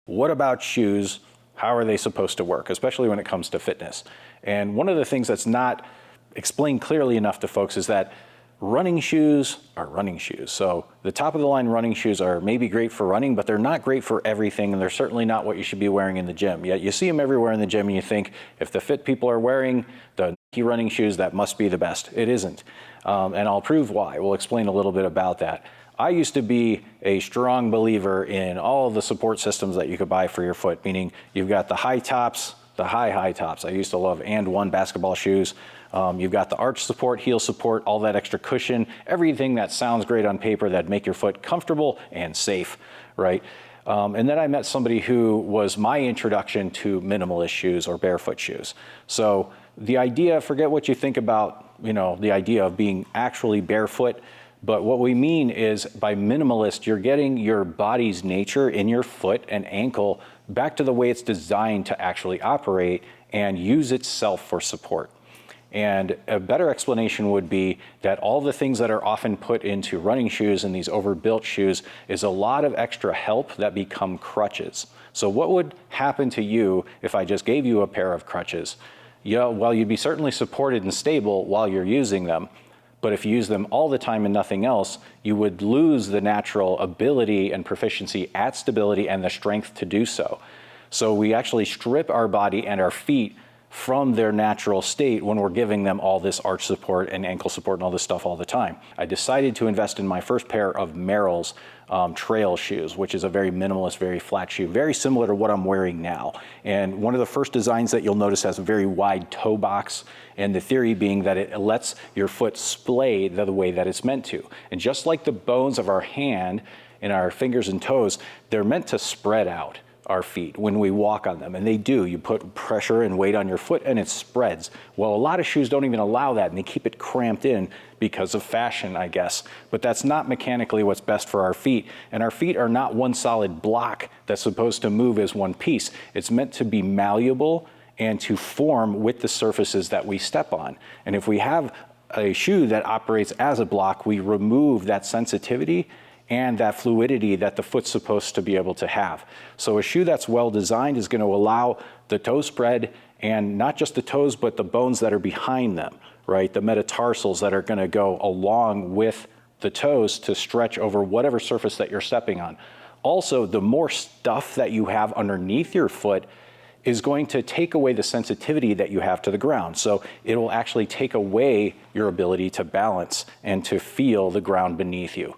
what about shoes? How are they supposed to work, especially when it comes to fitness? And one of the things that's not explained clearly enough to folks is that running shoes are running shoes. So the top of the line running shoes are maybe great for running, but they're not great for everything, and they're certainly not what you should be wearing in the gym. Yet you see them everywhere in the gym and you think, if the fit people are wearing the Nike running shoes, that must be the best. It isn't. And I'll prove why. We'll explain a little bit about that. I used to be a strong believer in all of the support systems that you could buy for your foot, meaning you've got the high tops, the high tops. I used to love And1 basketball shoes. You've got the arch support, heel support, all that extra cushion, everything that sounds great on paper that make your foot comfortable and safe, right? And then I met somebody who was my introduction to minimalist shoes or barefoot shoes. So the idea, forget what you think about, the idea of being actually barefoot, but what we mean is by minimalist, you're getting your body's nature in your foot and ankle back to the way it's designed to actually operate and use itself for support. And a better explanation would be that all the things that are often put into running shoes and these overbuilt shoes is a lot of extra help that become crutches. So what would happen to you if I just gave you a pair of crutches? Yeah, well, you'd be certainly supported and stable while you're using them. But if you use them all the time and nothing else, you would lose the natural ability and proficiency at stability and the strength to do so. So we actually strip our body and our feet from their natural state when we're giving them all this arch support and ankle support and all this stuff all the time. I decided to invest in my first pair of Merrell's trail shoes, which is a very minimalist, very flat shoe, very similar to what I'm wearing now. And one of the first designs that you'll notice has a very wide toe box, and the theory being that it lets your foot splay the way that it's meant to. And just like the bones of our hand and our fingers and toes, they're meant to spread out our feet when we walk on them, and they do. You put pressure and weight on your foot and it spreads. Well, a lot of shoes don't even allow that, and they keep it cramped in because of fashion, I guess. But that's not mechanically what's best for our feet, and our feet are not one solid block that's supposed to move as one piece. It's meant to be malleable and to form with the surfaces that we step on. And if we have a shoe that operates as a block, we remove that sensitivity and that fluidity that the foot's supposed to be able to have. So a shoe that's well designed is going to allow the toe spread, and not just the toes, but the bones that are behind them, right? The metatarsals that are going to go along with the toes to stretch over whatever surface that you're stepping on. Also, the more stuff that you have underneath your foot is going to take away the sensitivity that you have to the ground. So it will actually take away your ability to balance and to feel the ground beneath you.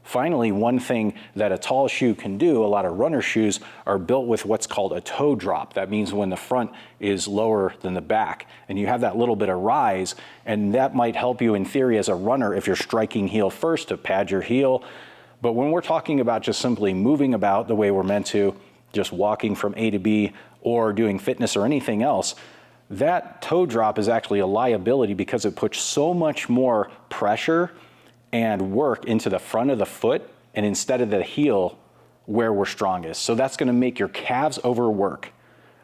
Finally, one thing that a tall shoe can do, a lot of runner shoes are built with what's called a toe drop. That means when the front is lower than the back, and you have that little bit of rise, and that might help you in theory as a runner if you're striking heel first to pad your heel. But when we're talking about just simply moving about the way we're meant to, just walking from A to B or doing fitness or anything else, that toe drop is actually a liability because it puts so much more pressure and work into the front of the foot and instead of the heel where we're strongest. So that's gonna make your calves overwork,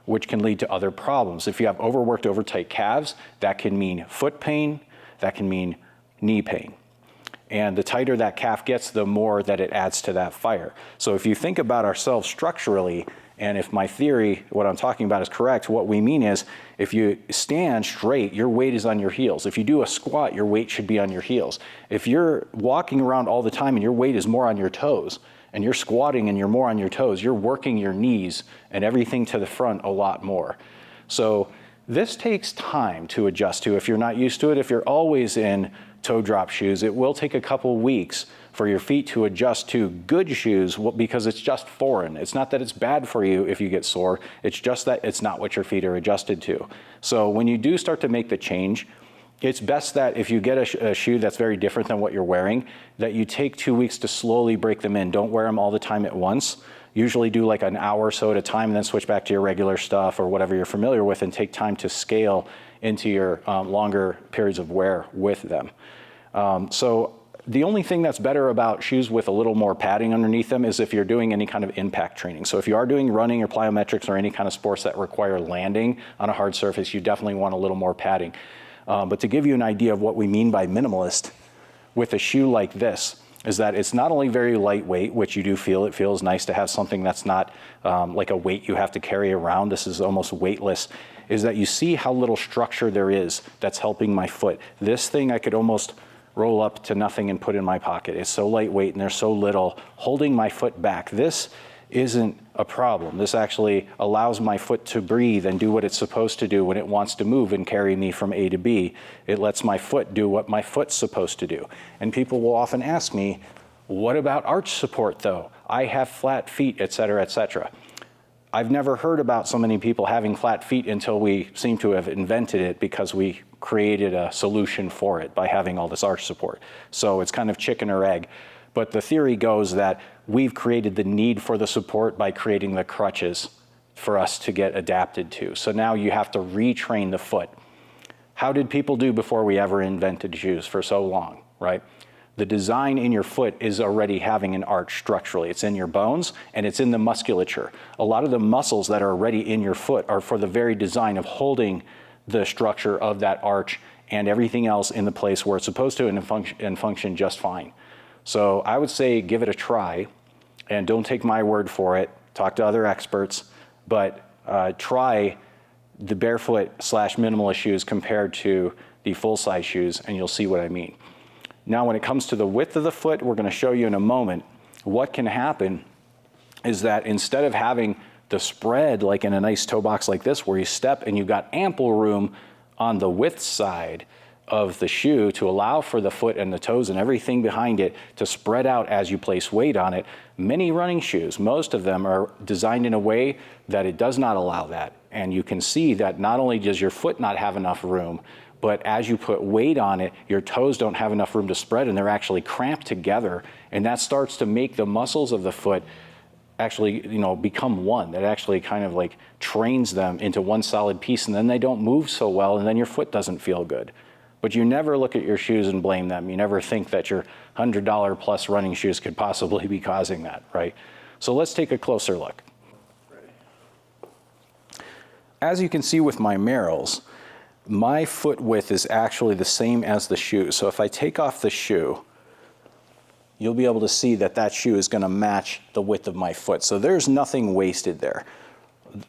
which can lead to other problems. If you have overworked, overtight calves, that can mean foot pain, that can mean knee pain. And the tighter that calf gets, the more that it adds to that fire. So if you think about ourselves structurally, and if my theory, what I'm talking about is correct, what we mean is if you stand straight, your weight is on your heels. If you do a squat, your weight should be on your heels. If you're walking around all the time and your weight is more on your toes, and you're squatting and you're more on your toes, you're working your knees and everything to the front a lot more. So this takes time to adjust to if you're not used to it. If you're always in toe drop shoes, it will take a couple weeks for your feet to adjust to good shoes because it's just foreign. It's not that it's bad for you if you get sore, it's just that it's not what your feet are adjusted to. So when you do start to make the change, it's best that if you get a shoe that's very different than what you're wearing, that you take 2 weeks to slowly break them in. Don't wear them all the time at once. Usually do like an hour or so at a time and then switch back to your regular stuff or whatever you're familiar with and take time to scale into your longer periods of wear with them. So the only thing that's better about shoes with a little more padding underneath them is if you're doing any kind of impact training. So if you are doing running or plyometrics or any kind of sports that require landing on a hard surface, you definitely want a little more padding. But to give you an idea of what we mean by minimalist, with a shoe like this, is that it's not only very lightweight, which you do feel, it feels nice to have something that's not like a weight you have to carry around. This is almost weightless, is that you see how little structure there is that's helping my foot. This thing I could almost roll up to nothing and put in my pocket. It's so lightweight and there's so little holding my foot back. This isn't a problem. This actually allows my foot to breathe and do what it's supposed to do when it wants to move and carry me from A to B. It lets my foot do what my foot's supposed to do. And people will often ask me, what about arch support though? I have flat feet, et cetera, et cetera. I've never heard about so many people having flat feet until we seem to have invented it because we created a solution for it by having all this arch support. So it's kind of chicken or egg. But the theory goes that we've created the need for the support by creating the crutches for us to get adapted to. So now you have to retrain the foot. How did people do before we ever invented shoes for so long, right? The design in your foot is already having an arch structurally. It's in your bones and it's in the musculature. A lot of the muscles that are already in your foot are for the very design of holding the structure of that arch and everything else in the place where it's supposed to and function just fine. So I would say give it a try, and don't take my word for it. Talk to other experts, but try the barefoot / minimalist shoes compared to the full-size shoes, and you'll see what I mean. Now, when it comes to the width of the foot, we're going to show you in a moment. What can happen is that instead of having the spread like in a nice toe box like this, where you step and you've got ample room on the width side of the shoe to allow for the foot and the toes and everything behind it to spread out as you place weight on it, many running shoes, most of them are designed in a way that it does not allow that. And you can see that not only does your foot not have enough room, but as you put weight on it, your toes don't have enough room to spread and they're actually cramped together. And that starts to make the muscles of the foot actually, become one. That actually kind of like trains them into one solid piece, and then they don't move so well, and then your foot doesn't feel good. But you never look at your shoes and blame them. You never think that your $100 plus running shoes could possibly be causing that, right? So let's take a closer look. As you can see with my Merrells, my foot width is actually the same as the shoe. So if I take off the shoe, you'll be able to see that that shoe is going to match the width of my foot. So there's nothing wasted there.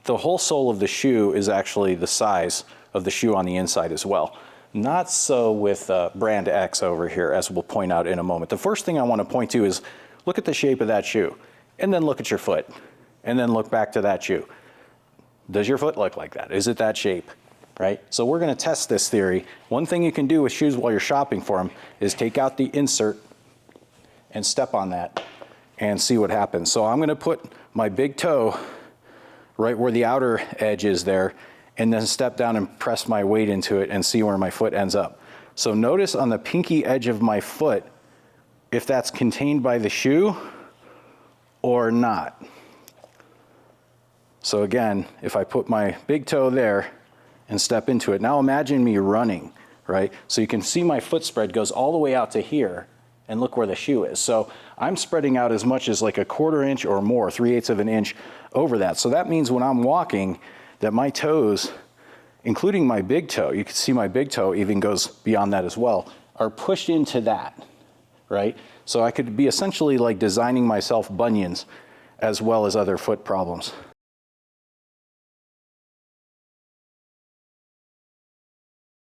The whole sole of the shoe is actually the size of the shoe on the inside as well. Not so with brand X over here, as we'll point out in a moment. The first thing I want to point to is look at the shape of that shoe, and then look at your foot, and then look back to that shoe. Does your foot look like that? Is it that shape, right? So we're going to test this theory. One thing you can do with shoes while you're shopping for them is take out the insert and step on that and see what happens. So I'm going to put my big toe right where the outer edge is there, and then step down and press my weight into it and see where my foot ends up. So notice on the pinky edge of my foot if that's contained by the shoe or not. So again, if I put my big toe there and step into it, now imagine me running, right? So you can see my foot spread goes all the way out to here, and look where the shoe is. So I'm spreading out as much as like a 1/4 inch or more, 3/8 of an inch over that. So that means when I'm walking, that my toes, including my big toe, you can see my big toe even goes beyond that as well, are pushed into that, right? So I could be essentially like designing myself bunions as well as other foot problems.